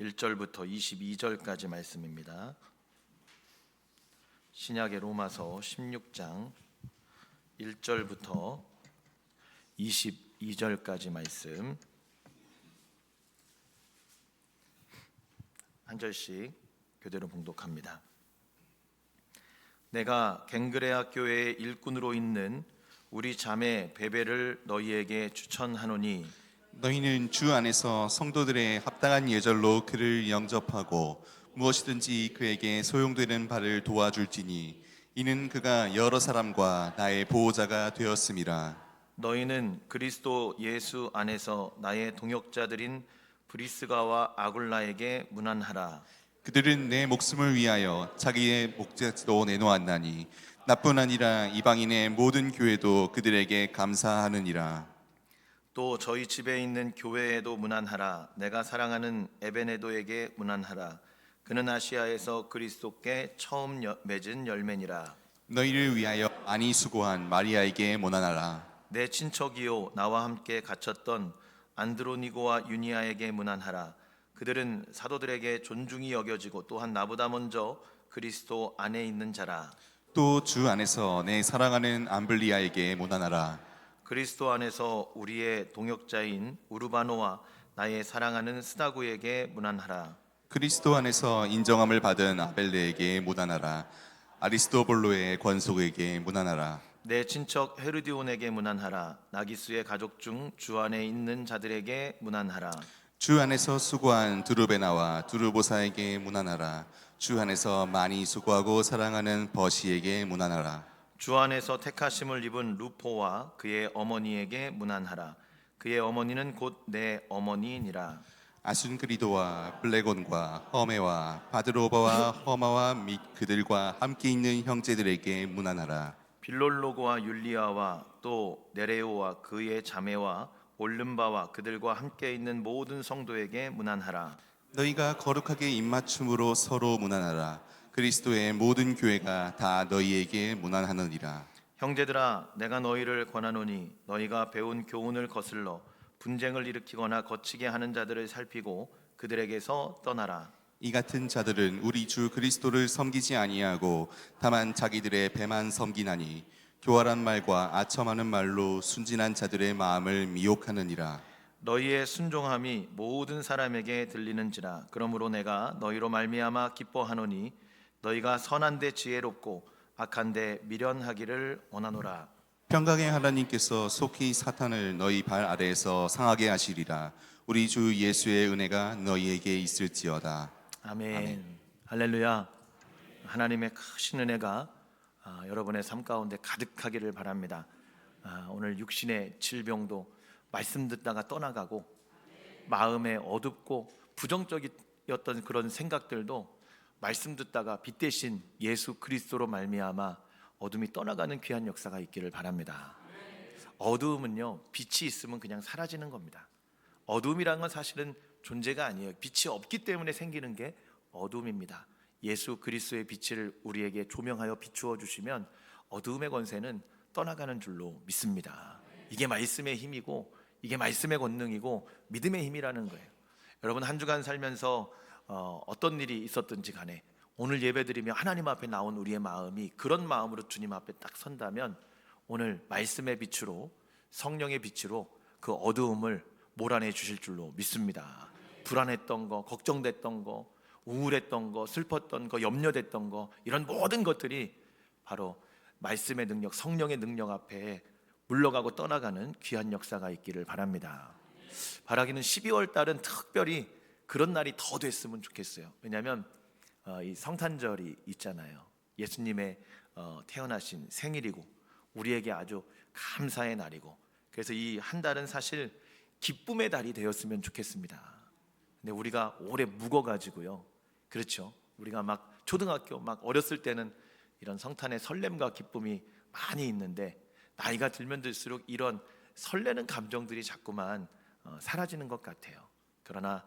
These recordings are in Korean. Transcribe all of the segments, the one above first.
1절부터 22절까지 말씀입니다. 신약의 로마서 16장 1절부터 22절까지 말씀 한 절씩 교대로 봉독합니다. 내가 갱그레아 교회의 일꾼으로 있는 우리 자매 베베를 너희에게 추천하노니 너희는 주 안에서 성도들의 합당한 예절로 그를 영접하고 무엇이든지 그에게 소용되는 바를 도와줄지니 이는 그가 여러 사람과 나의 보호자가 되었음이라. 너희는 그리스도 예수 안에서 나의 동역자들인 브리스가와 아굴라에게 문안하라. 그들은 내 목숨을 위하여 자기의 목자도 내놓았나니 나뿐 아니라 이방인의 모든 교회도 그들에게 감사하느니라. 또 저희 집에 있는 교회에도 문안하라. 내가 사랑하는 에베네도에게 문안하라. 그는 아시아에서 그리스도께 처음 맺은 열매니라. 너희를 위하여 많이 수고한 마리아에게 문안하라. 내 친척이요 나와 함께 갇혔던 안드로니고와 유니아에게 문안하라. 그들은 사도들에게 존중이 여겨지고 또한 나보다 먼저 그리스도 안에 있는 자라. 또 주 안에서 내 사랑하는 암블리아에게 문안하라. 그리스도 안에서 우리의 동역자인 우르바노와 나의 사랑하는 스다구에게 문안하라. 그리스도 안에서 인정함을 받은 아벨레에게 문안하라. 아리스토볼로의 권속에게 문안하라. 내 친척 헤르디온에게 문안하라. 나기스의 가족 중 주 안에 있는 자들에게 문안하라. 주 안에서 수고한 두루베나와 두루보사에게 문안하라. 주 안에서 많이 수고하고 사랑하는 버시에게 문안하라. 주 안에서 택하심을 입은 루포와 그의 어머니에게 문안하라. 그의 어머니는 곧 내 어머니이니라. 아순그리도와 블레곤과 허메와 바드로바와 허마와 및 그들과 함께 있는 형제들에게 문안하라. 빌롤로고와 율리아와 또 네레오와 그의 자매와 올름바와 그들과 함께 있는 모든 성도에게 문안하라. 너희가 거룩하게 입맞춤으로 서로 문안하라. 그리스도의 모든 교회가 다 너희에게 문안하느니라. 형제들아, 내가 너희를 권하노니 너희가 배운 교훈을 거슬러 분쟁을 일으키거나 거치게 하는 자들을 살피고 그들에게서 떠나라. 이 같은 자들은 우리 주 그리스도를 섬기지 아니하고 다만 자기들의 배만 섬기나니 교활한 말과 아첨하는 말로 순진한 자들의 마음을 미혹하느니라. 너희의 순종함이 모든 사람에게 들리는지라. 그러므로 내가 너희로 말미암아 기뻐하노니 너희가 선한데 지혜롭고 악한데 미련하기를 원하노라. 평강의 하나님께서 속히 사탄을 너희 발 아래에서 상하게 하시리라. 우리 주 예수의 은혜가 너희에게 있을지어다. 아멘. 할렐루야. 하나님의 크신 은혜가 여러분의 삶 가운데 가득하기를 바랍니다. 오늘 육신의 질병도 말씀 듣다가 떠나가고 마음에 어둡고 부정적이었던 그런 생각들도 말씀 듣다가 빛 대신 예수 그리스도로 말미암아 어둠이 떠나가는 귀한 역사가 있기를 바랍니다. 어두움은요, 빛이 있으면 그냥 사라지는 겁니다. 어둠이란 건 사실은 존재가 아니에요. 빛이 없기 때문에 생기는 게 어둠입니다. 예수 그리스도의 빛을 우리에게 조명하여 비추어 주시면 어두움의 권세는 떠나가는 줄로 믿습니다. 이게 말씀의 힘이고 이게 말씀의 권능이고 믿음의 힘이라는 거예요. 여러분, 한 주간 살면서 어떤 일이 있었든지 간에 오늘 예배드리며 하나님 앞에 나온 우리의 마음이 그런 마음으로 주님 앞에 딱 선다면 오늘 말씀의 빛으로, 성령의 빛으로 그 어두움을 몰아내 주실 줄로 믿습니다. 불안했던 거, 걱정됐던 거, 우울했던 거, 슬펐던 거, 염려됐던 거, 이런 모든 것들이 바로 말씀의 능력, 성령의 능력 앞에 물러가고 떠나가는 귀한 역사가 있기를 바랍니다. 바라기는 12월 달은 특별히 그런 날이 더 됐으면 좋겠어요. 왜냐하면 이 성탄절이 있잖아요. 예수님의 태어나신 생일이고 우리에게 아주 감사의 날이고, 그래서 이 한 달은 사실 기쁨의 달이 되었으면 좋겠습니다. 근데 우리가 오래 묵어가지고요, 그렇죠? 우리가 막 초등학교 막 어렸을 때는 이런 성탄의 설렘과 기쁨이 많이 있는데 나이가 들면 들수록 이런 설레는 감정들이 자꾸만 사라지는 것 같아요. 그러나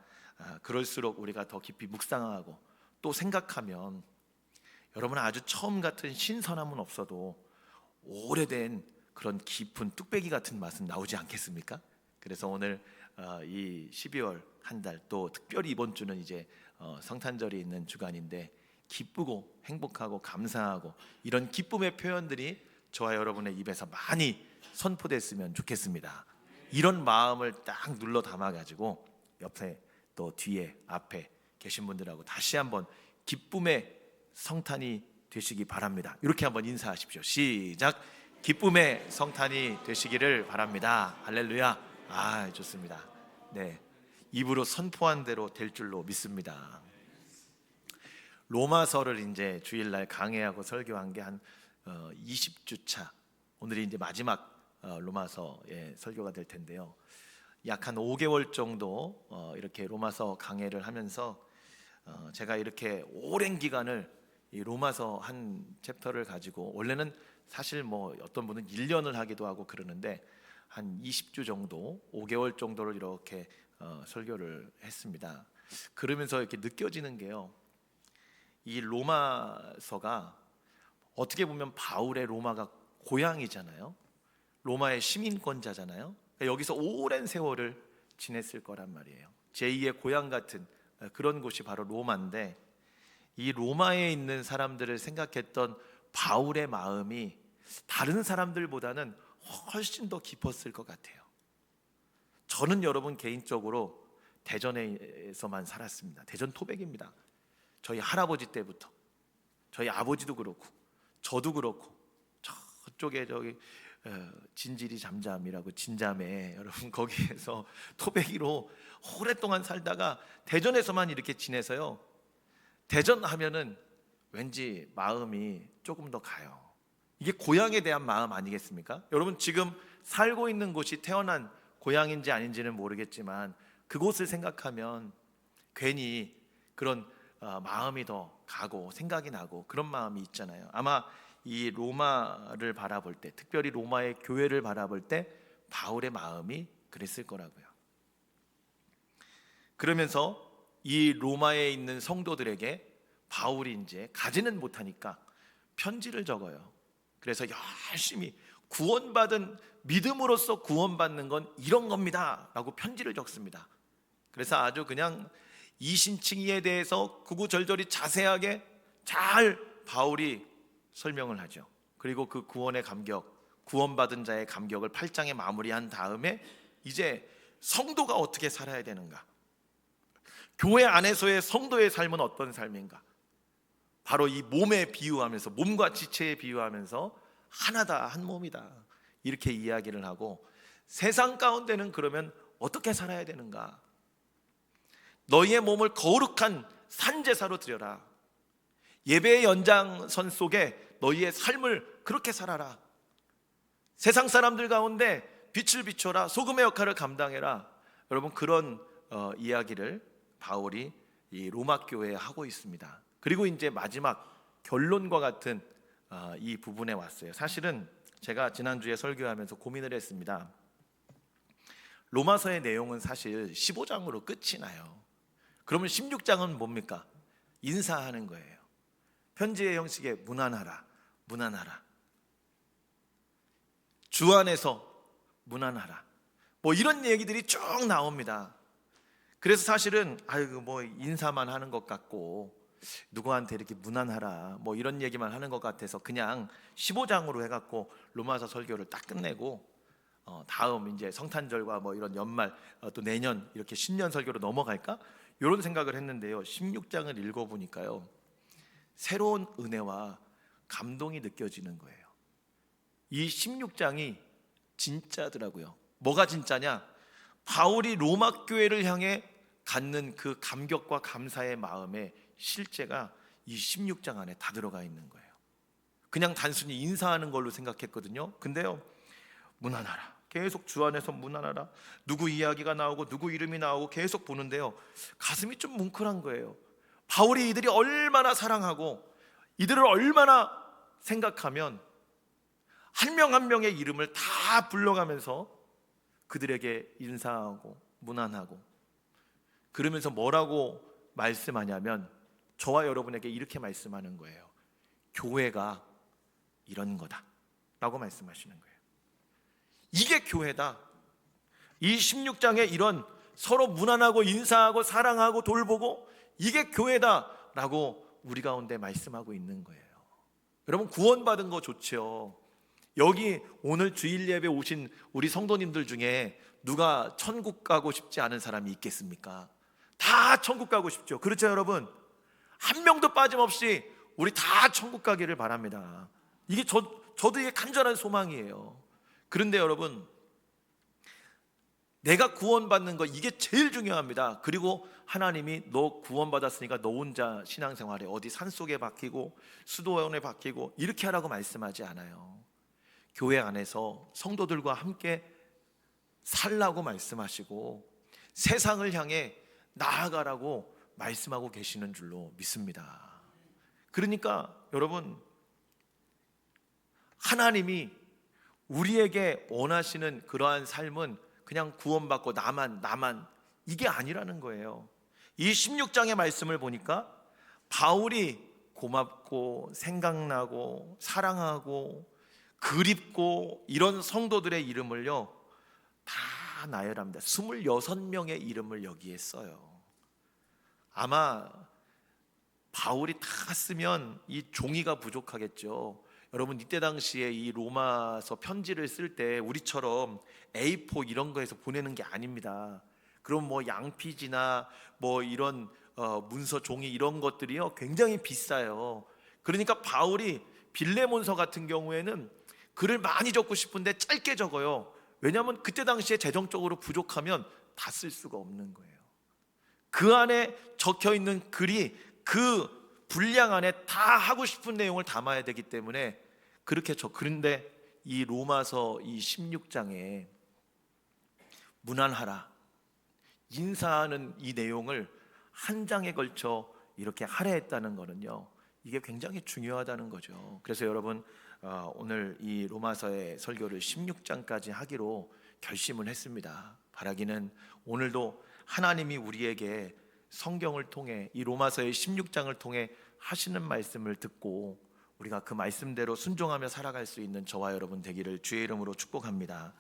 그럴수록 우리가 더 깊이 묵상하고 또 생각하면 여러분, 아주 처음 같은 신선함은 없어도 오래된 그런 깊은 뚝배기 같은 맛은 나오지 않겠습니까? 그래서 오늘 이 12월 한 달, 또 특별히 이번 주는 이제 성탄절이 있는 주간인데 기쁘고 행복하고 감사하고 이런 기쁨의 표현들이 저와 여러분의 입에서 많이 선포됐으면 좋겠습니다. 이런 마음을 딱 눌러 담아가지고 옆에 또 뒤에 앞에 계신 분들하고 다시 한번 기쁨의 성탄이 되시기 바랍니다. 이렇게 한번 인사하십시오. 시작. 기쁨의 성탄이 되시기를 바랍니다. 할렐루야. 좋습니다. 네, 입으로 선포한 대로 될 줄로 믿습니다. 로마서를 이제 주일날 강해하고 설교한 게 한 20주 차. 오늘이 이제 마지막 로마서의 설교가 될 텐데요. 약 한 5개월 정도 이렇게 로마서 강해를 하면서 제가 이렇게 오랜 기간을 이 로마서 한 챕터를 가지고, 원래는 사실 뭐 어떤 분은 1년을 하기도 하고 그러는데 한 20주 정도, 5개월 정도를 이렇게 설교를 했습니다. 그러면서 이렇게 느껴지는 게요, 이 로마서가 어떻게 보면 바울의 로마가 고향이잖아요. 로마의 시민권자잖아요. 여기서 오랜 세월을 지냈을 거란 말이에요. 제2의 고향 같은 그런 곳이 바로 로마인데, 이 로마에 있는 사람들을 생각했던 바울의 마음이 다른 사람들보다는 훨씬 더 깊었을 것 같아요. 저는 여러분 개인적으로 대전에서만 살았습니다. 대전 토백입니다. 저희 할아버지 때부터, 저희 아버지도 그렇고 저도 그렇고, 저쪽에 저기 진지리 잠잠이라고 진잠에, 여러분 거기에서 토백이로 오랫동안 살다가 대전에서만 이렇게 지내서요, 대전 하면은 왠지 마음이 조금 더 가요. 이게 고향에 대한 마음 아니겠습니까? 여러분 지금 살고 있는 곳이 태어난 고향인지 아닌지는 모르겠지만 그곳을 생각하면 괜히 그런 마음이 더 가고 생각이 나고 그런 마음이 있잖아요. 아마 이 로마를 바라볼 때, 특별히 로마의 교회를 바라볼 때 바울의 마음이 그랬을 거라고요. 그러면서 이 로마에 있는 성도들에게 바울이 이제 가지는 못하니까 편지를 적어요. 그래서 열심히 구원받은, 믿음으로써 구원받는 건 이런 겁니다 라고 편지를 적습니다. 그래서 아주 그냥 이신칭의에 대해서 구구절절히 자세하게 잘 바울이 설명을 하죠. 그리고 그 구원의 감격, 구원받은 자의 감격을 8장에 마무리한 다음에 이제 성도가 어떻게 살아야 되는가, 교회 안에서의 성도의 삶은 어떤 삶인가, 바로 이 몸에 비유하면서, 몸과 지체에 비유하면서 하나다, 한 몸이다, 이렇게 이야기를 하고, 세상 가운데는 그러면 어떻게 살아야 되는가, 너희의 몸을 거룩한 산제사로 드려라, 예배의 연장선 속에 너희의 삶을 그렇게 살아라, 세상 사람들 가운데 빛을 비춰라, 소금의 역할을 감당해라. 여러분 그런 이야기를 바울이 이 로마 교회에 하고 있습니다. 그리고 이제 마지막 결론과 같은 이 부분에 왔어요. 사실은 제가 지난주에 설교하면서 고민을 했습니다. 로마서의 내용은 사실 15장으로 끝이 나요. 그러면 16장은 뭡니까? 인사하는 거예요. 편지의 형식에 문안하라, 문안하라, 주 안에서 문안하라, 뭐 이런 얘기들이 쭉 나옵니다. 그래서 사실은 뭐 인사만 하는 것 같고 누구한테 이렇게 문안하라 뭐 이런 얘기만 하는 것 같아서 그냥 15장으로 해갖고 로마서 설교를 딱 끝내고 다음 이제 성탄절과 뭐 이런 연말 또 내년 이렇게 신년 설교로 넘어갈까, 이런 생각을 했는데요, 16장을 읽어보니까요, 새로운 은혜와 감동이 느껴지는 거예요. 이 16장이 진짜더라고요. 뭐가 진짜냐? 바울이 로마 교회를 향해 갖는 그 감격과 감사의 마음의 실제가 이 16장 안에 다 들어가 있는 거예요. 그냥 단순히 인사하는 걸로 생각했거든요. 근데요, 문안하라, 계속 주 안에서 문안하라, 누구 이야기가 나오고 누구 이름이 나오고 계속 보는데요, 가슴이 좀 뭉클한 거예요. 바울이 이들이 얼마나 사랑하고 이들을 얼마나 생각하면 한 명 한 명의 이름을 다 불러가면서 그들에게 인사하고 문안하고, 그러면서 뭐라고 말씀하냐면 저와 여러분에게 이렇게 말씀하는 거예요. 교회가 이런 거다 라고 말씀하시는 거예요. 이게 교회다. 이 16장에 이런 서로 무난하고 인사하고 사랑하고 돌보고 이게 교회다라고 우리 가운데 말씀하고 있는 거예요. 여러분, 구원받은 거 좋죠. 여기 오늘 주일 예배 오신 우리 성도님들 중에 누가 천국 가고 싶지 않은 사람이 있겠습니까? 다 천국 가고 싶죠. 그렇죠, 여러분? 한 명도 빠짐없이 우리 다 천국 가기를 바랍니다. 이게 저도 이게 간절한 소망이에요. 그런데 여러분, 내가 구원받는 거 이게 제일 중요합니다. 그리고 하나님이 너 구원받았으니까 너 혼자 신앙생활에 어디 산속에 박히고 수도원에 박히고 이렇게 하라고 말씀하지 않아요. 교회 안에서 성도들과 함께 살라고 말씀하시고 세상을 향해 나아가라고 말씀하고 계시는 줄로 믿습니다. 그러니까 여러분, 하나님이 우리에게 원하시는 그러한 삶은 그냥 구원받고 나만 이게 아니라는 거예요. 이 16장의 말씀을 보니까 바울이 고맙고 생각나고 사랑하고 그립고 이런 성도들의 이름을요 다 나열합니다. 26명의 이름을 여기에 써요. 아마 바울이 다 쓰면 이 종이가 부족하겠죠. 여러분, 이때 당시에 이 로마서 편지를 쓸 때 우리처럼 A4 이런 거에서 보내는 게 아닙니다. 그럼 뭐 양피지나 뭐 이런 문서 종이 이런 것들이요 굉장히 비싸요. 그러니까 바울이 빌레몬서 같은 경우에는 글을 많이 적고 싶은데 짧게 적어요. 왜냐하면 그때 당시에 재정적으로 부족하면 다 쓸 수가 없는 거예요. 그 안에 적혀 있는 글이 그 분량 안에 다 하고 싶은 내용을 담아야 되기 때문에 그렇게 그런데 이 로마서 이 16장에 문안하라, 인사하는 이 내용을 한 장에 걸쳐 이렇게 할애했다는 거는요 이게 굉장히 중요하다는 거죠. 그래서 여러분, 오늘 이 로마서의 설교를 16장까지 하기로 결심을 했습니다. 바라기는 오늘도 하나님이 우리에게 성경을 통해 이 로마서의 16장을 통해 하시는 말씀을 듣고 우리가 그 말씀대로 순종하며 살아갈 수 있는 저와 여러분 되기를 주의 이름으로 축복합니다.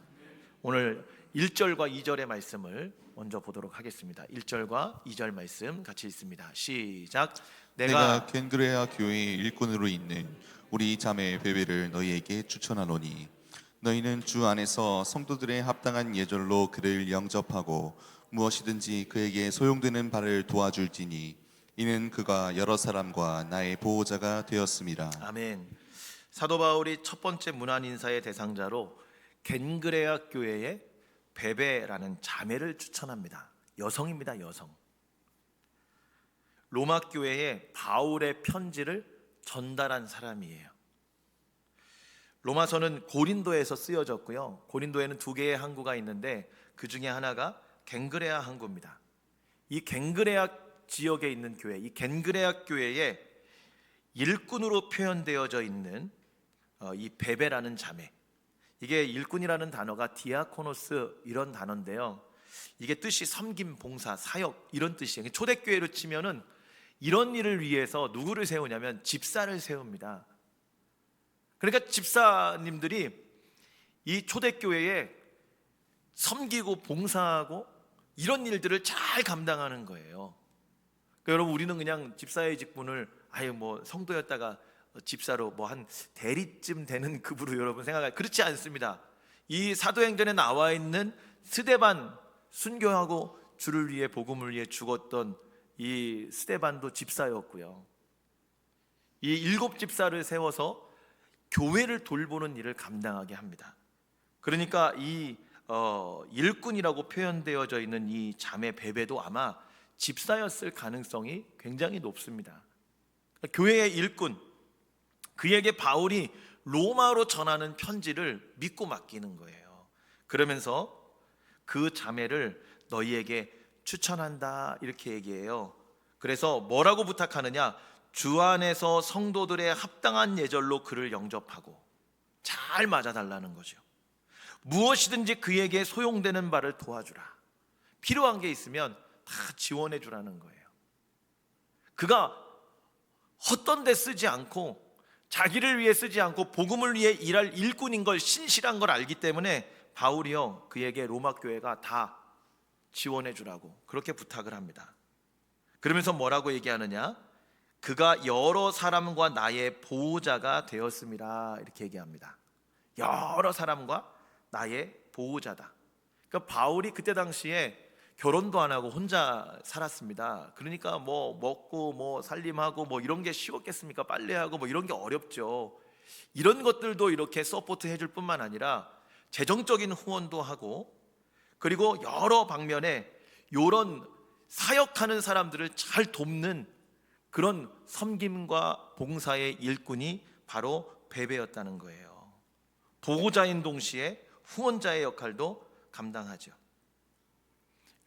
오늘 1절과 2절의 말씀을 먼저 보도록 하겠습니다. 1절과 2절 말씀 같이 읽습니다. 시작. 내가 겐그레아 교회의 일꾼으로 있는 우리 자매 베베를 너희에게 추천하노니 너희는 주 안에서 성도들의 합당한 예절로 그를 영접하고 무엇이든지 그에게 소용되는 바를 도와줄지니 이는 그가 여러 사람과 나의 보호자가 되었음이라. 아멘. 사도 바울이 첫 번째 문안 인사의 대상자로 겐그레아 교회의 베베라는 자매를 추천합니다. 여성입니다, 여성. 로마 교회에 바울의 편지를 전달한 사람이에요. 로마서는 고린도에서 쓰여졌고요. 고린도에는 2개의 항구가 있는데 그 중에 하나가 겐그레아 항구입니다. 이 겐그레아 지역에 있는 교회, 이 겐그레아 교회에 일꾼으로 표현되어져 있는 이 베베라는 자매, 이게 일꾼이라는 단어가 디아코노스 이런 단어인데요. 이게 뜻이 섬김, 봉사, 사역 이런 뜻이에요. 초대교회로 치면은 이런 일을 위해서 누구를 세우냐면 집사를 세웁니다. 그러니까 집사님들이 이 초대교회에 섬기고 봉사하고 이런 일들을 잘 감당하는 거예요. 그러니까 여러분, 우리는 그냥 집사의 직분을 아예 뭐 성도였다가 집사로 뭐 한 대리쯤 되는 급으로 여러분 생각할, 그렇지 않습니다. 이 사도행전에 나와 있는 스데반, 순교하고 주를 위해 복음을 위해 죽었던 이 스데반도 집사였고요. 이 7 집사를 세워서 교회를 돌보는 일을 감당하게 합니다. 그러니까 이 일꾼이라고 표현되어져 있는 이 자매 베베도 아마 집사였을 가능성이 굉장히 높습니다. 교회의 일꾼, 그에게 바울이 로마로 전하는 편지를 믿고 맡기는 거예요. 그러면서 그 자매를 너희에게 추천한다 이렇게 얘기해요. 그래서 뭐라고 부탁하느냐? 주 안에서 성도들의 합당한 예절로 그를 영접하고 잘 맞아달라는 거죠. 무엇이든지 그에게 소용되는 바를 도와주라. 필요한 게 있으면 다 지원해 주라는 거예요. 그가 헛된 데 쓰지 않고 자기를 위해 쓰지 않고 복음을 위해 일할 일꾼인 걸, 신실한 걸 알기 때문에 바울이요 그에게 로마 교회가 다 지원해 주라고 그렇게 부탁을 합니다. 그러면서 뭐라고 얘기하느냐? 그가 여러 사람과 나의 보호자가 되었습니다. 이렇게 얘기합니다. 여러 사람과 나의 보호자다. 그러니까 바울이 그때 당시에 결혼도 안 하고 혼자 살았습니다. 그러니까 뭐 먹고 뭐 살림하고 뭐 이런 게 쉬웠겠습니까? 빨래하고 뭐 이런 게 어렵죠. 이런 것들도 이렇게 서포트 해줄 뿐만 아니라 재정적인 후원도 하고, 그리고 여러 방면에 이런 사역하는 사람들을 잘 돕는 그런 섬김과 봉사의 일꾼이 바로 베베였다는 거예요. 보호자인 동시에 후원자의 역할도 감당하죠.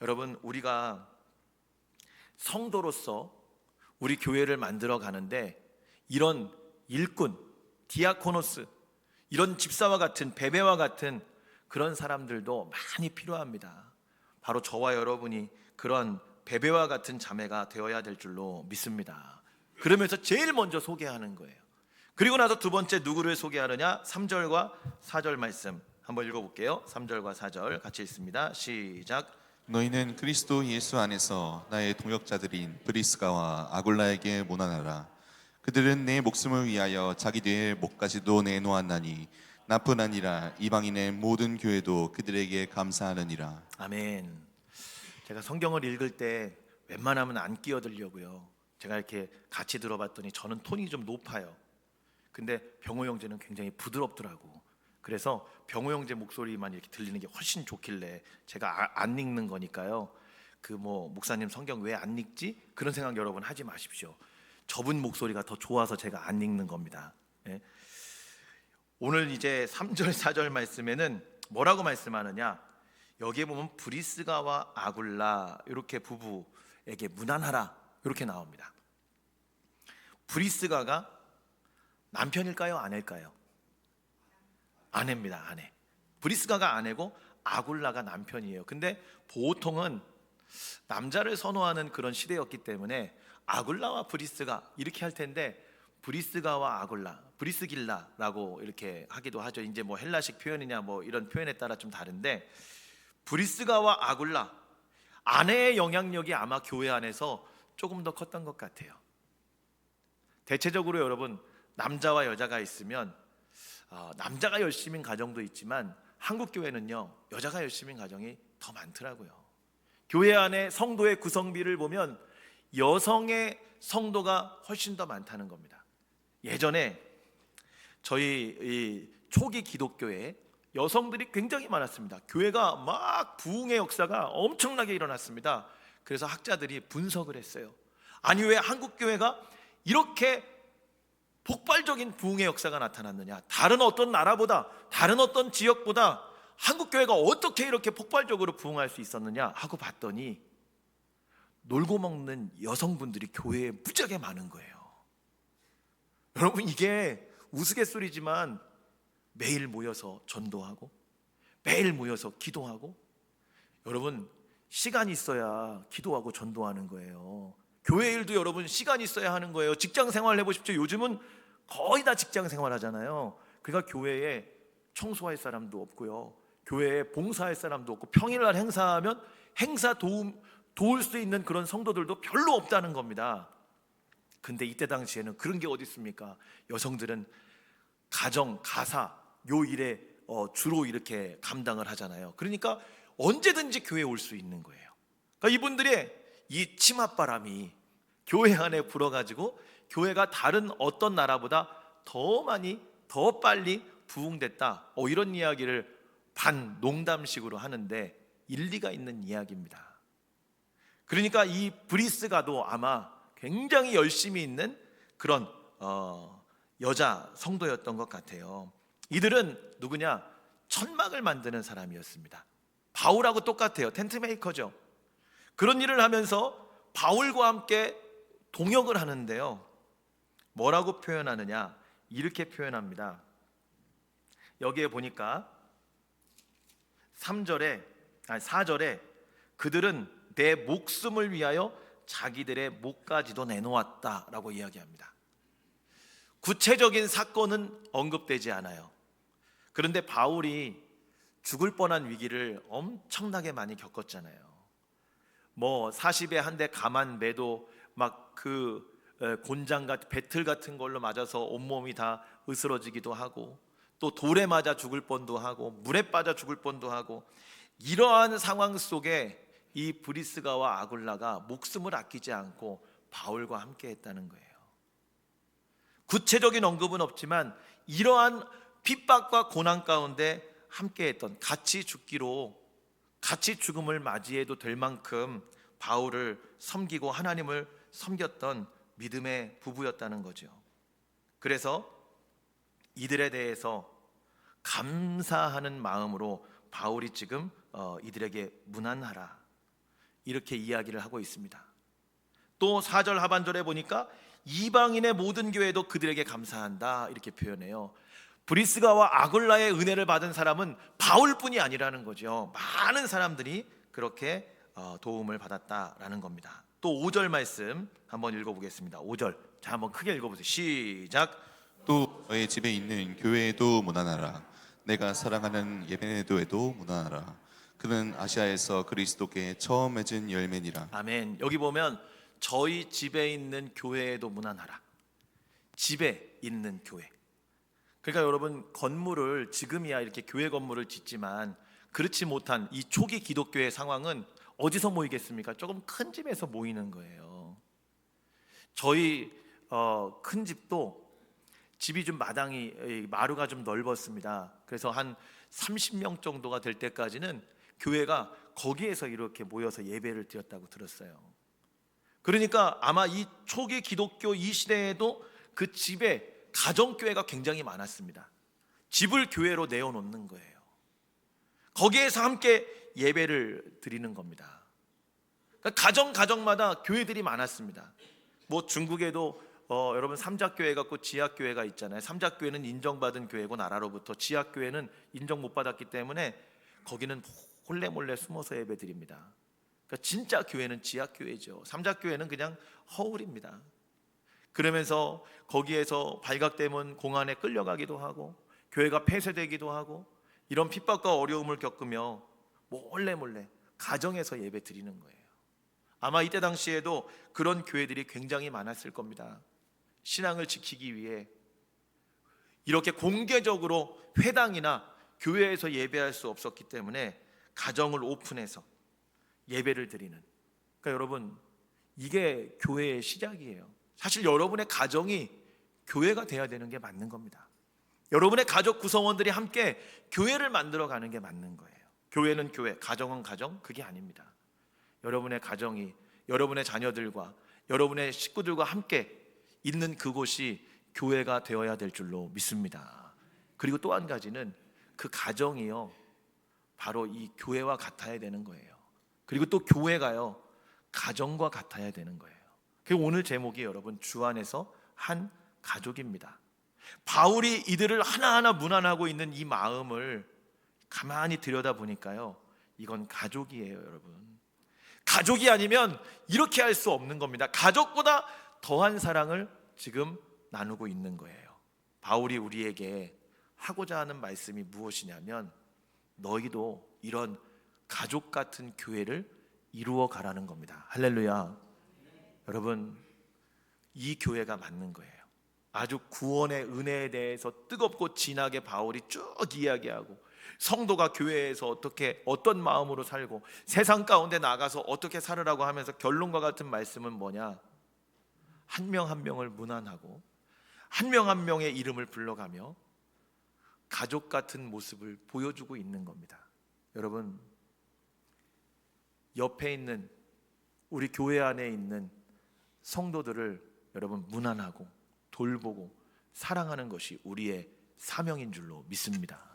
여러분, 우리가 성도로서 우리 교회를 만들어 가는데 이런 일꾼, 디아코노스, 이런 집사와 같은, 베베와 같은 그런 사람들도 많이 필요합니다. 바로 저와 여러분이 그런 베베와 같은 자매가 되어야 될 줄로 믿습니다. 그러면서 제일 먼저 소개하는 거예요. 그리고 나서 두 번째 누구를 소개하느냐? 3절과 4절 말씀 한번 읽어볼게요. 3절과 4절 같이 읽습니다. 시작. 너희는 그리스도 예수 안에서 나의 동역자들인 브리스가와 아굴라에게 문안하라. 그들은 내 목숨을 위하여 자기들의 목까지도 내놓았나니 나뿐 아니라 이방인의 모든 교회도 그들에게 감사하느니라. 아멘. 제가 성경을 읽을 때 웬만하면 안 끼어들려고요. 제가 이렇게 같이 들어봤더니 저는 톤이 좀 높아요. 근데 병호 형제는 굉장히 부드럽더라고. 그래서 병호 형제 목소리만 이렇게 들리는 게 훨씬 좋길래 제가 안 읽는 거니까요. 그 뭐 목사님 성경 왜 안 읽지? 그런 생각 여러분 하지 마십시오. 저분 목소리가 더 좋아서 제가 안 읽는 겁니다. 예? 오늘 이제 3절 4절 말씀에는 뭐라고 말씀하느냐? 여기에 보면 브리스가와 아굴라 이렇게 부부에게 문안하라 이렇게 나옵니다. 브리스가가 남편일까요? 아내일까요? 아내입니다. 아내. 브리스가가 아내고 아굴라가 남편이에요. 근데 보통은 남자를 선호하는 그런 시대였기 때문에 아굴라와 브리스가 이렇게 할 텐데 브리스가와 아굴라, 브리스길라라고 이렇게 하기도 하죠. 이제 뭐 헬라식 표현이냐 뭐 이런 표현에 따라 좀 다른데 브리스가와 아굴라, 아내의 영향력이 아마 교회 안에서 조금 더 컸던 것 같아요. 대체적으로 여러분 남자와 여자가 있으면 남자가 열심인 가정도 있지만 한국 교회는요 여자가 열심인 가정이 더 많더라고요. 교회 안에 성도의 구성비를 보면 여성의 성도가 훨씬 더 많다는 겁니다. 예전에 저희 이 초기 기독교에 여성들이 굉장히 많았습니다. 교회가 막 부흥의 역사가 엄청나게 일어났습니다. 그래서 학자들이 분석을 했어요. 아니 왜 한국 교회가 이렇게 폭발적인 부흥의 역사가 나타났느냐? 다른 어떤 나라보다, 다른 어떤 지역보다 한국 교회가 어떻게 이렇게 폭발적으로 부흥할 수 있었느냐 하고 봤더니 놀고 먹는 여성분들이 교회에 무지하게 많은 거예요. 여러분 이게 우스갯소리지만 매일 모여서 전도하고 매일 모여서 기도하고, 여러분 시간이 있어야 기도하고 전도하는 거예요. 교회 일도 여러분 시간이 있어야 하는 거예요. 직장 생활 해보십시오. 요즘은 거의 다 직장 생활 하잖아요. 그러니까 교회에 청소할 사람도 없고요, 교회에 봉사할 사람도 없고, 평일날 행사하면 행사 도울 수 있는 그런 성도들도 별로 없다는 겁니다. 근데 이때 당시에는 그런 게 어디 있습니까? 여성들은 가정, 가사 요 일에 주로 이렇게 감당을 하잖아요. 그러니까 언제든지 교회에 올 수 있는 거예요. 그러니까 이분들의 이 치맛바람이 교회 안에 불어가지고 교회가 다른 어떤 나라보다 더 많이, 더 빨리 부흥됐다, 이런 이야기를 반 농담식으로 하는데 일리가 있는 이야기입니다. 그러니까 이 브리스가도 아마 굉장히 열심히 있는 그런 여자 성도였던 것 같아요. 이들은 누구냐? 천막을 만드는 사람이었습니다. 바울하고 똑같아요. 텐트 메이커죠. 그런 일을 하면서 바울과 함께 동역을 하는데요, 뭐라고 표현하느냐? 이렇게 표현합니다. 여기에 보니까 4절에 그들은 내 목숨을 위하여 자기들의 목까지도 내놓았다라고 이야기합니다. 구체적인 사건은 언급되지 않아요. 그런데 바울이 죽을 뻔한 위기를 엄청나게 많이 겪었잖아요. 뭐 40에 한 대 가만 매도 막 그 곤장 같은 배틀 같은 걸로 맞아서 온몸이 다 으스러지기도 하고, 또 돌에 맞아 죽을 뻔도 하고 물에 빠져 죽을 뻔도 하고, 이러한 상황 속에 이 브리스가와 아굴라가 목숨을 아끼지 않고 바울과 함께 했다는 거예요. 구체적인 언급은 없지만 이러한 핍박과 고난 가운데 함께 했던, 같이 죽음을 맞이해도 될 만큼 바울을 섬기고 하나님을 섬겼던 믿음의 부부였다는 거죠. 그래서 이들에 대해서 감사하는 마음으로 바울이 지금 이들에게 문안하라, 이렇게 이야기를 하고 있습니다. 또 4절 하반절에 보니까 이방인의 모든 교회도 그들에게 감사한다, 이렇게 표현해요. 브리스가와 아굴라의 은혜를 받은 사람은 바울뿐이 아니라는 거죠. 많은 사람들이 그렇게 도움을 받았다라는 겁니다. 또 5절 말씀 한번 읽어보겠습니다. 5절, 자 한번 크게 읽어보세요. 시작. 또 너의 집에 있는 교회에도 문안하라. 내가 사랑하는 예배네도에도 문안하라. 그는 아시아에서 그리스도께 처음 맺은 열매니라. 아멘. 여기 보면 저희 집에 있는 교회에도 문안하라. 집에 있는 교회. 그러니까 여러분, 건물을 지금이야 이렇게 교회 건물을 짓지만 그렇지 못한 이 초기 기독교의 상황은 어디서 모이겠습니까? 조금 큰 집에서 모이는 거예요. 저희 큰 집도 집이 좀 마루가 좀 넓었습니다. 그래서 한 30명 정도가 될 때까지는 교회가 거기에서 이렇게 모여서 예배를 드렸다고 들었어요. 그러니까 아마 이 초기 기독교 이 시대에도 그 집에 가정교회가 굉장히 많았습니다. 집을 교회로 내어놓는 거예요. 거기에서 함께 예배를 드리는 겁니다. 그러니까 가정마다 교회들이 많았습니다. 뭐 중국에도 여러분 삼작교회 갖고 지학교회가 있잖아요. 삼작교회는 인정받은 교회고 나라로부터, 지학교회는 인정 못 받았기 때문에 거기는 몰래 숨어서 예배 드립니다. 그러니까 진짜 교회는 지학교회죠. 삼작교회는 그냥 허울입니다. 그러면서 거기에서 발각되면 공안에 끌려가기도 하고 교회가 폐쇄되기도 하고, 이런 핍박과 어려움을 겪으며 몰래 가정에서 예배 드리는 거예요. 아마 이때 당시에도 그런 교회들이 굉장히 많았을 겁니다. 신앙을 지키기 위해 이렇게 공개적으로 회당이나 교회에서 예배할 수 없었기 때문에 가정을 오픈해서 예배를 드리는, 그러니까 여러분, 이게 교회의 시작이에요. 사실 여러분의 가정이 교회가 돼야 되는 게 맞는 겁니다. 여러분의 가족 구성원들이 함께 교회를 만들어가는 게 맞는 거예요. 교회는 교회, 가정은 가정, 그게 아닙니다. 여러분의 가정이 여러분의 자녀들과 여러분의 식구들과 함께 있는 그곳이 교회가 되어야 될 줄로 믿습니다. 그리고 또 한 가지는 그 가정이요, 바로 이 교회와 같아야 되는 거예요. 그리고 또 교회가요, 가정과 같아야 되는 거예요. 그리고 오늘 제목이 여러분, 주 안에서 한 가족입니다. 바울이 이들을 하나하나 문안하고 있는 이 마음을 가만히 들여다보니까요, 이건 가족이에요. 여러분, 가족이 아니면 이렇게 할 수 없는 겁니다. 가족보다 더한 사랑을 지금 나누고 있는 거예요. 바울이 우리에게 하고자 하는 말씀이 무엇이냐면, 너희도 이런 가족 같은 교회를 이루어 가라는 겁니다. 할렐루야. 여러분, 이 교회가 맞는 거예요. 아주 구원의 은혜에 대해서 뜨겁고 진하게 바울이 쭉 이야기하고, 성도가 교회에서 어떻게 어떤 마음으로 살고 세상 가운데 나가서 어떻게 살으라고 하면서 결론과 같은 말씀은 뭐냐? 한 명 한 명을 문안하고 한 명 한 명의 이름을 불러가며 가족 같은 모습을 보여주고 있는 겁니다. 여러분, 옆에 있는 우리 교회 안에 있는 성도들을 여러분 문안하고 돌보고 사랑하는 것이 우리의 사명인 줄로 믿습니다.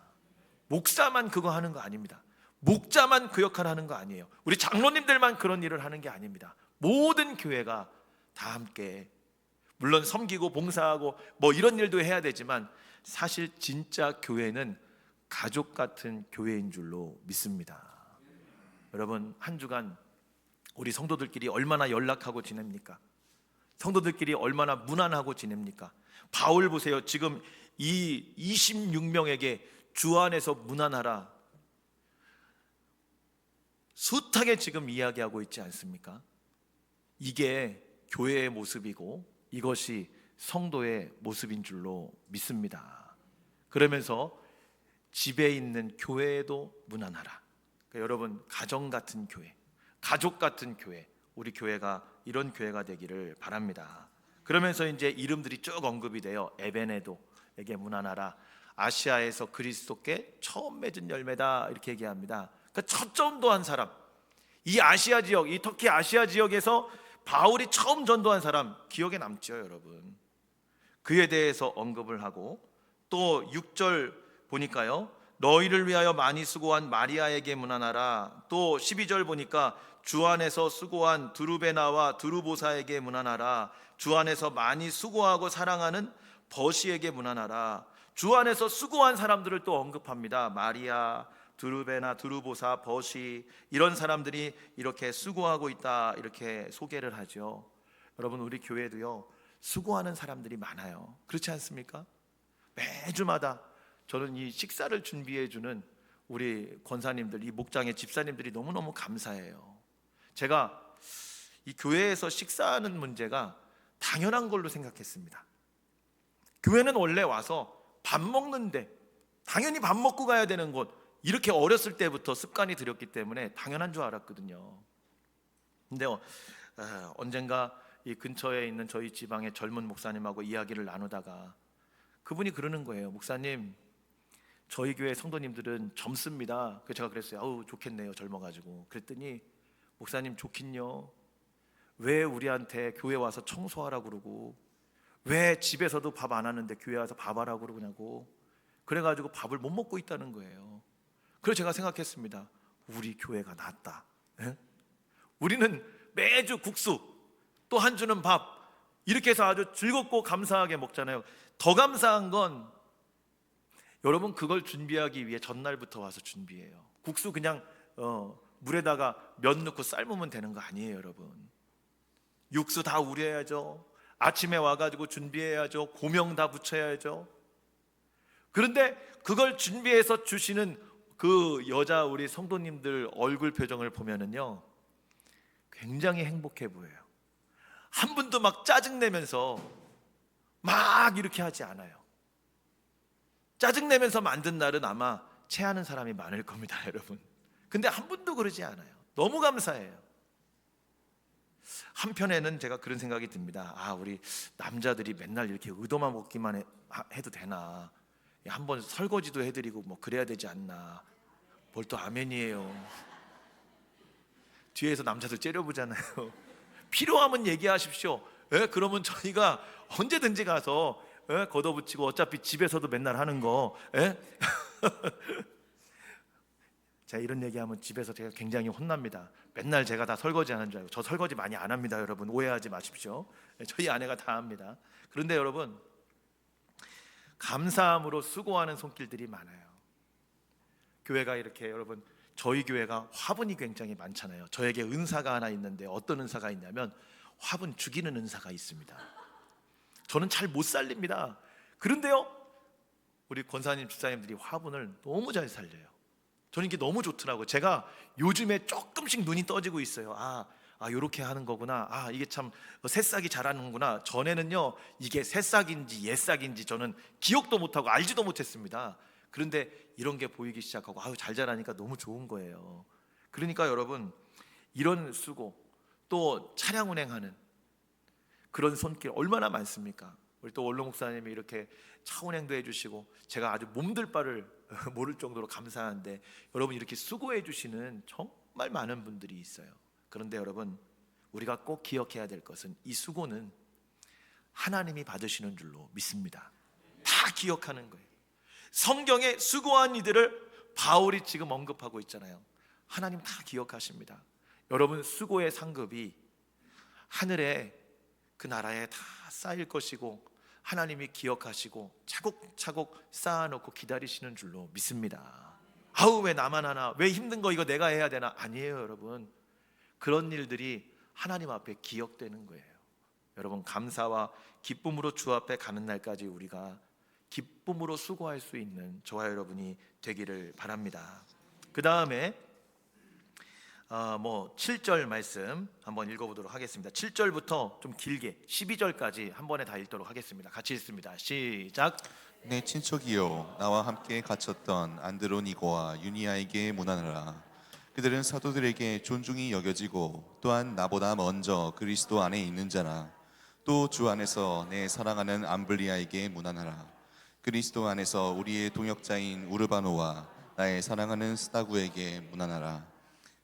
목사만 그거 하는 거 아닙니다. 목자만 그 역할을 하는 거 아니에요. 우리 장로님들만 그런 일을 하는 게 아닙니다. 모든 교회가 다 함께, 물론 섬기고 봉사하고 뭐 이런 일도 해야 되지만 사실 진짜 교회는 가족 같은 교회인 줄로 믿습니다. 여러분, 한 주간 우리 성도들끼리 얼마나 연락하고 지냅니까? 성도들끼리 얼마나 문안하고 지냅니까? 바울 보세요. 지금 이 26명에게 주 안에서 문안하라, 숱하게 지금 이야기하고 있지 않습니까? 이게 교회의 모습이고 이것이 성도의 모습인 줄로 믿습니다. 그러면서 집에 있는 교회에도 무난하라. 그러니까 여러분, 가정 같은 교회, 가족 같은 교회, 우리 교회가 이런 교회가 되기를 바랍니다. 그러면서 이제 이름들이 쭉 언급이 돼요. 에베네도에게 무난하라, 아시아에서 그리스도께 처음 맺은 열매다, 이렇게 얘기합니다. 그러니까 첫 전도한 사람, 이 아시아 지역, 이 터키 아시아 지역에서 바울이 처음 전도한 사람 기억에 남죠, 여러분. 그에 대해서 언급을 하고, 또 6절 보니까요, 너희를 위하여 많이 수고한 마리아에게 문안하라. 또 12절 보니까 주 안에서 수고한 드루베나와 드루보사에게 문안하라. 주 안에서 많이 수고하고 사랑하는 버시에게 문안하라. 주 안에서 수고한 사람들을 또 언급합니다. 마리아, 드루베나, 드루보사, 버시, 이런 사람들이 이렇게 수고하고 있다, 이렇게 소개를 하죠. 여러분, 우리 교회도요, 수고하는 사람들이 많아요. 그렇지 않습니까? 매주마다 저는 이 식사를 준비해 주는 우리 권사님들, 이 목장의 집사님들이 너무너무 감사해요. 제가 이 교회에서 식사하는 문제가 당연한 걸로 생각했습니다. 교회는 원래 와서 밥 먹는데 당연히 밥 먹고 가야 되는 곳, 이렇게 어렸을 때부터 습관이 들였기 때문에 당연한 줄 알았거든요. 근데 언젠가 이 근처에 있는 저희 지방의 젊은 목사님하고 이야기를 나누다가 그분이 그러는 거예요. 목사님, 저희 교회 성도님들은 젊습니다. 그래서 제가 그랬어요. 아우, 좋겠네요, 젊어가지고. 그랬더니 목사님, 좋긴요, 왜 우리한테 교회 와서 청소하라고 그러고, 왜 집에서도 밥 안 하는데 교회 와서 밥 하라고 그러냐고. 그래가지고 밥을 못 먹고 있다는 거예요. 그래서 제가 생각했습니다. 우리 교회가 낫다. 에? 우리는 매주 국수, 또 한 주는 밥, 이렇게 해서 아주 즐겁고 감사하게 먹잖아요. 더 감사한 건 여러분, 그걸 준비하기 위해 전날부터 와서 준비해요. 국수 그냥 물에다가 면 넣고 삶으면 되는 거 아니에요, 여러분. 육수 다 우려야죠. 아침에 와가지고 준비해야죠. 고명 다 붙여야죠. 그런데 그걸 준비해서 주시는 그 여자 우리 성도님들 얼굴 표정을 보면은요, 굉장히 행복해 보여요. 한 분도 막 짜증내면서 막 이렇게 하지 않아요. 짜증내면서 만든 날은 아마 체하는 사람이 많을 겁니다, 여러분. 근데 한 분도 그러지 않아요. 너무 감사해요. 한편에는 제가 그런 생각이 듭니다. 아, 우리 남자들이 맨날 이렇게 의도만 먹기만 해도 되나? 한번 설거지도 해드리고 뭐 그래야 되지 않나? 뭘 또 아멘이에요. 뒤에서 남자들 째려보잖아요. 필요하면 얘기하십시오. 그러면 저희가 언제든지 가서 걷어붙이고, 어차피 집에서도 맨날 하는 거. 제가 이런 얘기하면 집에서 제가 굉장히 혼납니다. 맨날 제가 다 설거지하는 줄 알고. 저 설거지 많이 안 합니다, 여러분. 오해하지 마십시오. 저희 아내가 다 합니다. 그런데 여러분, 감사함으로 수고하는 손길들이 많아요. 교회가 이렇게, 여러분, 저희 교회가 화분이 굉장히 많잖아요. 저에게 은사가 하나 있는데 어떤 은사가 있냐면 화분 죽이는 은사가 있습니다. 저는 잘 못 살립니다. 그런데요, 우리 권사님, 집사님들이 화분을 너무 잘 살려요. 저는 이게 너무 좋더라고요. 제가 요즘에 조금씩 눈이 떠지고 있어요. 요렇게 하는 거구나. 이게 참 새싹이 자라는구나. 전에는요, 이게 새싹인지 옛싹인지 저는 기억도 못하고 알지도 못했습니다. 그런데 이런 게 보이기 시작하고 잘 자라니까 너무 좋은 거예요. 그러니까 여러분, 이런 수고, 또 차량 운행하는 그런 손길 얼마나 많습니까? 우리 또 원로 목사님이 이렇게 차 운행도 해주시고, 제가 아주 몸둘 바를 모를 정도로 감사한데, 여러분, 이렇게 수고해 주시는 정말 많은 분들이 있어요. 그런데 여러분, 우리가 꼭 기억해야 될 것은 이 수고는 하나님이 받으시는 줄로 믿습니다. 다 기억하는 거예요. 성경에 수고한 이들을 바울이 지금 언급하고 있잖아요. 하나님 다 기억하십니다. 여러분, 수고의 상급이 하늘에 그 나라에 다 쌓일 것이고, 하나님이 기억하시고 차곡차곡 쌓아놓고 기다리시는 줄로 믿습니다. 왜 나만 하나? 왜 힘든 거 이거 내가 해야 되나? 아니에요, 여러분. 그런 일들이 하나님 앞에 기억되는 거예요. 여러분, 감사와 기쁨으로 주 앞에 가는 날까지 우리가 기쁨으로 수고할 수 있는 저와 여러분이 되기를 바랍니다. 그 다음에 뭐 7절 말씀 한번 읽어보도록 하겠습니다. 7절부터 좀 길게 12절까지 한 번에 다 읽도록 하겠습니다. 같이 읽습니다. 시작. 내 친척이요 나와 함께 갇혔던 안드로니고와 유니아에게 문안하라. 그들은 사도들에게 존중이 여겨지고 또한 나보다 먼저 그리스도 안에 있는 자라. 또 주 안에서 내 사랑하는 암블리아에게 문안하라. 그리스도 안에서 우리의 동역자인 우르바노와 나의 사랑하는 스타구에게 문안하라.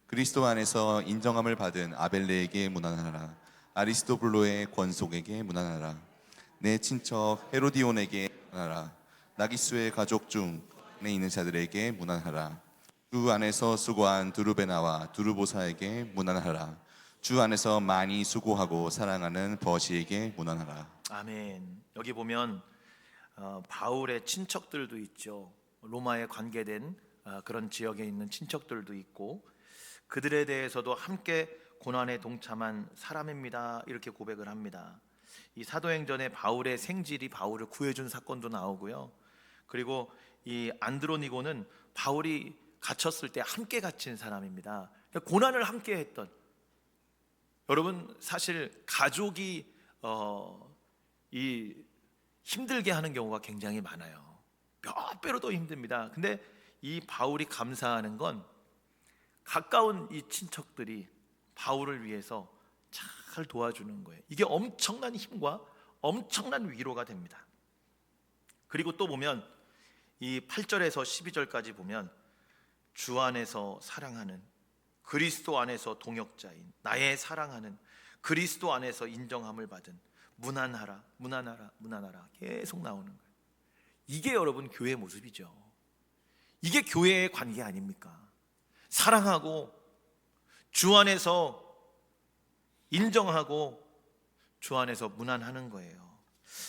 그리스도 안에서 인정함을 받은 아벨레에게 문안하라. 아리스토블로의 권속에게 문안하라. 내 친척 헤로디온에게 문안하라. 나기수의 가족 중 안에 있는 자들에게 문안하라. 주 안에서 수고한 두루베나와 두루보사에게 문안하라. 주 안에서 많이 수고하고 사랑하는 버시에게 문안하라. 아멘. 여기 보면 바울의 친척들도 있죠. 로마에 관계된 그런 지역에 있는 친척들도 있고, 그들에 대해서도 함께 고난에 동참한 사람입니다, 이렇게 고백을 합니다. 이 사도행전에 바울의 생질이 바울을 구해준 사건도 나오고요. 그리고 이 안드로니고는 바울이 갇혔을 때 함께 갇힌 사람입니다. 그러니까 고난을 함께 했던, 여러분 사실 가족이 이 힘들게 하는 경우가 굉장히 많아요. 몇 배로 더 힘듭니다. 근데 이 바울이 감사하는 건 가까운 이 친척들이 바울을 위해서 잘 도와주는 거예요. 이게 엄청난 힘과 엄청난 위로가 됩니다. 그리고 또 보면 이 8절에서 12절까지 보면 주 안에서 사랑하는, 그리스도 안에서 동역자인, 나의 사랑하는, 그리스도 안에서 인정함을 받은, 문안하라, 문안하라, 문안하라 계속 나오는 거예요. 이게 여러분 교회의 모습이죠. 이게 교회의 관계 아닙니까? 사랑하고 주 안에서 인정하고 주 안에서 문안하는 거예요.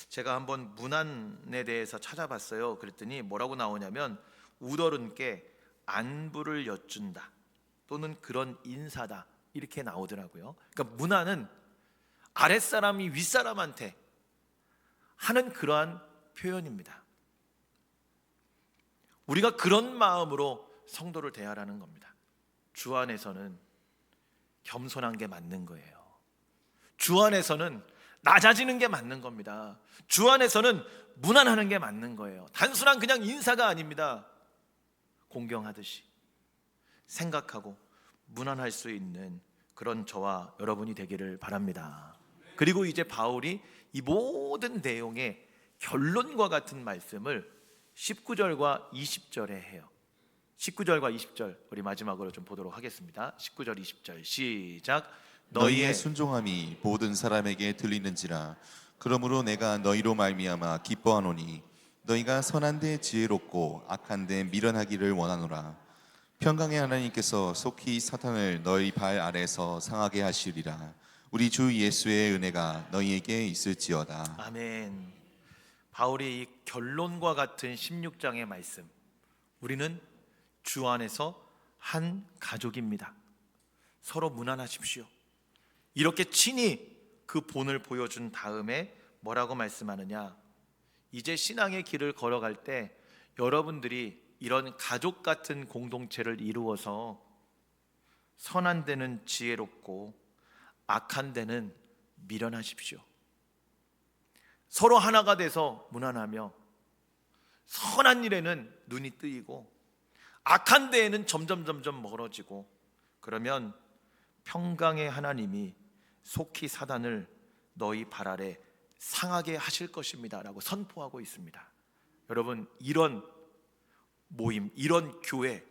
제가 한번 문안에 대해서 찾아봤어요. 그랬더니 뭐라고 나오냐면 우더른께 안부를 여쭌다 또는 그런 인사다 이렇게 나오더라고요. 그러니까 문안은 아랫사람이 윗사람한테 하는 그러한 표현입니다. 우리가 그런 마음으로 성도를 대하라는 겁니다. 주 안에서는 겸손한 게 맞는 거예요. 주 안에서는 낮아지는 게 맞는 겁니다. 주 안에서는 문안하는 게 맞는 거예요. 단순한 그냥 인사가 아닙니다. 공경하듯이 생각하고 문안할 수 있는 그런 저와 여러분이 되기를 바랍니다. 그리고 이제 바울이 이 모든 내용의 결론과 같은 말씀을 19절과 20절에 해요. 19절과 20절 우리 마지막으로 좀 보도록 하겠습니다. 19절 20절 시작. 너희의 순종함이 모든 사람에게 들리는지라. 그러므로 내가 너희로 말미암아 기뻐하노니 너희가 선한 데 지혜롭고 악한 데 미련하기를 원하노라. 평강의 하나님께서 속히 사탄을 너희 발 아래서 상하게 하시리라. 우리 주 예수의 은혜가 너희에게 있을지어다. 아멘. 바울의 이 결론과 같은 16장의 말씀, 우리는 주 안에서 한 가족입니다. 서로 문안하십시오. 이렇게 친히 그 본을 보여준 다음에 뭐라고 말씀하느냐? 이제 신앙의 길을 걸어갈 때 여러분들이 이런 가족 같은 공동체를 이루어서 선한 데는 지혜롭고 악한 데는 미련하십시오. 서로 하나가 돼서 문안하며 선한 일에는 눈이 뜨이고 악한 데에는 점점 멀어지고, 그러면 평강의 하나님이 속히 사단을 너희 발 아래 상하게 하실 것입니다 라고 선포하고 있습니다. 여러분, 이런 모임, 이런 교회,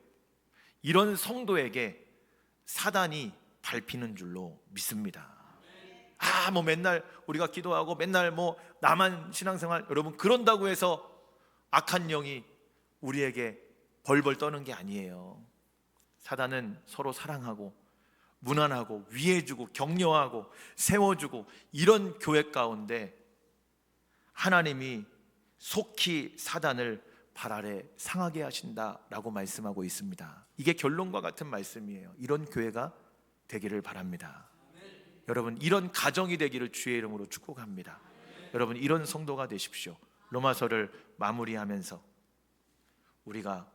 이런 성도에게 사단이 밟히는 줄로 믿습니다. 뭐 맨날 우리가 기도하고 맨날 뭐 나만 신앙생활, 여러분 그런다고 해서 악한 영이 우리에게 벌벌 떠는 게 아니에요. 사단은 서로 사랑하고 문안하고 위해주고 격려하고 세워주고 이런 교회 가운데 하나님이 속히 사단을 발 아래 상하게 하신다라고 말씀하고 있습니다. 이게 결론과 같은 말씀이에요. 이런 교회가 되기를 바랍니다. 여러분, 이런 가정이 되기를 주의 이름으로 축복합니다. 여러분, 이런 성도가 되십시오. 로마서를 마무리하면서 우리가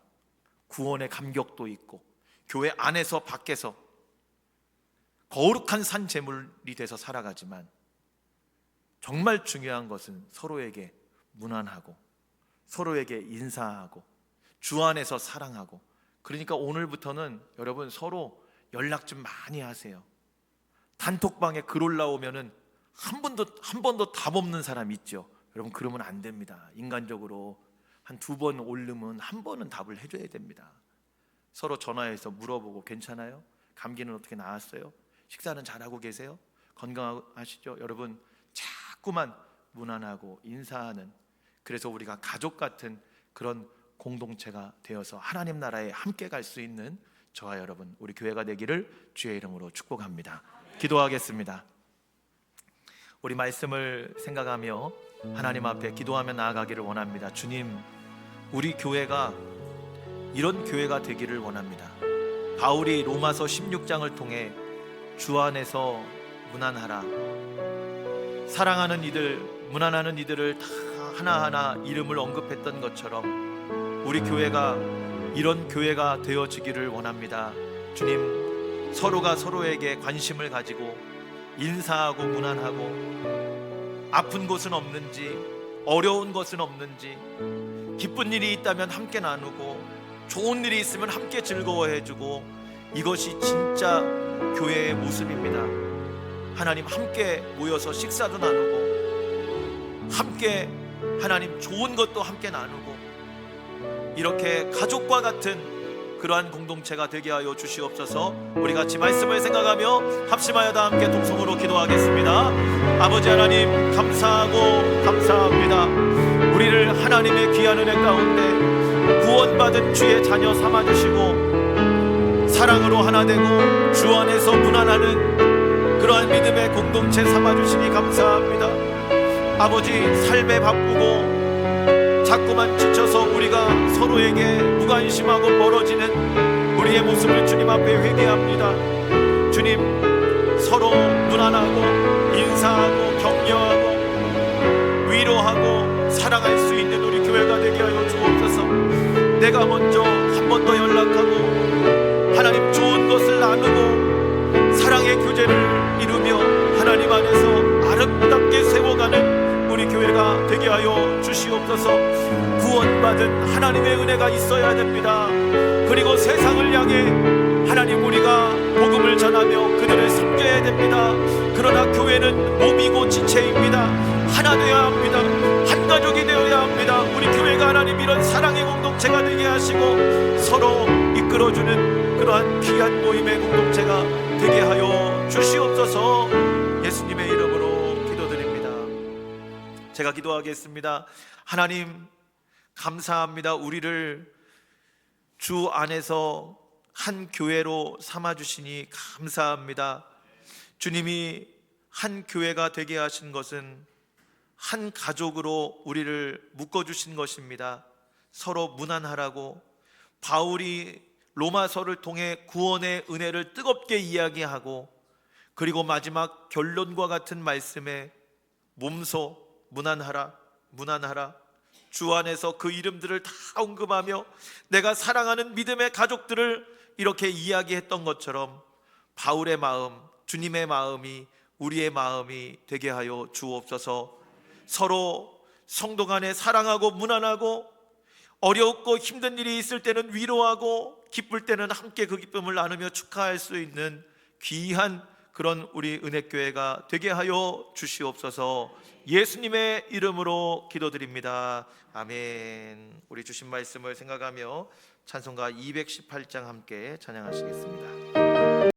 구원의 감격도 있고 교회 안에서 밖에서 거룩한 산 제물이 돼서 살아가지만 정말 중요한 것은 서로에게 무난하고 서로에게 인사하고 주 안에서 사랑하고. 그러니까 오늘부터는 여러분 서로 연락 좀 많이 하세요. 단톡방에 글 올라오면은 한 번도 답 없는 사람 있죠. 여러분 그러면 안 됩니다. 인간적으로 한 2번 올리면 한 번은 답을 해줘야 됩니다. 서로 전화해서 물어보고 괜찮아요? 감기는 어떻게 나았어요? 식사는 잘하고 계세요? 건강하시죠? 여러분 자꾸만 무난하고 인사하는, 그래서 우리가 가족 같은 그런 공동체가 되어서 하나님 나라에 함께 갈 수 있는 저와 여러분, 우리 교회가 되기를 주의 이름으로 축복합니다. 기도하겠습니다. 우리 말씀을 생각하며 하나님 앞에 기도하며 나아가기를 원합니다. 주님, 우리 교회가 이런 교회가 되기를 원합니다. 바울이 로마서 16장을 통해 주 안에서 무난하라, 사랑하는 이들, 무난하는 이들을 다 하나하나 이름을 언급했던 것처럼 우리 교회가 이런 교회가 되어지기를 원합니다. 주님, 서로가 서로에게 관심을 가지고 인사하고 무난하고, 아픈 곳은 없는지 어려운 것은 없는지, 기쁜 일이 있다면 함께 나누고 좋은 일이 있으면 함께 즐거워해주고, 이것이 진짜 교회의 모습입니다. 하나님, 함께 모여서 식사도 나누고 함께 하나님 좋은 것도 함께 나누고, 이렇게 가족과 같은 그러한 공동체가 되게 하여 주시옵소서. 우리 같이 말씀을 생각하며 합심하여 다 함께 동성으로 기도하겠습니다. 아버지 하나님, 감사하고 감사합니다. 우리를 하나님의 귀한 은혜 가운데 구원받은 주의 자녀 삼아주시고 사랑으로 하나 되고 주 안에서 무난하는 그러한 믿음의 공동체 삼아주시니 감사합니다. 아버지, 삶에 바쁘고 자꾸만 지쳐서 우리가 서로에게 무관심하고 멀어지는 우리의 모습을 주님 앞에 회개합니다. 주님, 서로 무난하고 인사하고 격려하고 위로하고 사랑할 수 있는 우리 교회가 되게 하여 주옵소서. 내가 먼저 한 번 더 연락하고 하나님 좋은 것을 나누고 사랑의 교제를 이루며 하나님 안에서 아름답게 세워가는 우리 교회가 되게 하여 주시옵소서. 구원받은 하나님의 은혜가 있어야 됩니다. 그리고 세상을 향해 하나님, 우리가 복음을 전하며 그들을 섬겨야 됩니다. 그러나 교회는 몸이고 지체입니다. 하나 되어야 합니다. 한 가족이 되어야 합니다. 우리 교회가 하나님 이런 사랑의 공동체가 되게 하시고 서로 이끌어주는 그러한 귀한 모임의 공동체가 되게 하여 주시옵소서. 예수님의 이름으로 기도드립니다. 제가 기도하겠습니다. 하나님, 감사합니다. 우리를 주 안에서 한 교회로 삼아주시니 감사합니다. 주님이 한 교회가 되게 하신 것은 한 가족으로 우리를 묶어주신 것입니다. 서로 무난하라고 바울이 로마서를 통해 구원의 은혜를 뜨겁게 이야기하고, 그리고 마지막 결론과 같은 말씀에 몸소 무난하라, 무난하라, 주 안에서 그 이름들을 다 언급하며 내가 사랑하는 믿음의 가족들을 이렇게 이야기했던 것처럼 바울의 마음, 주님의 마음이 우리의 마음이 되게 하여 주옵소서. 서로 성도 간에 사랑하고 무난하고, 어렵고 힘든 일이 있을 때는 위로하고 기쁠 때는 함께 그 기쁨을 나누며 축하할 수 있는 귀한 그런 우리 은혜교회가 되게 하여 주시옵소서. 예수님의 이름으로 기도드립니다. 아멘. 우리 주신 말씀을 생각하며 찬송가 218장 함께 찬양하시겠습니다.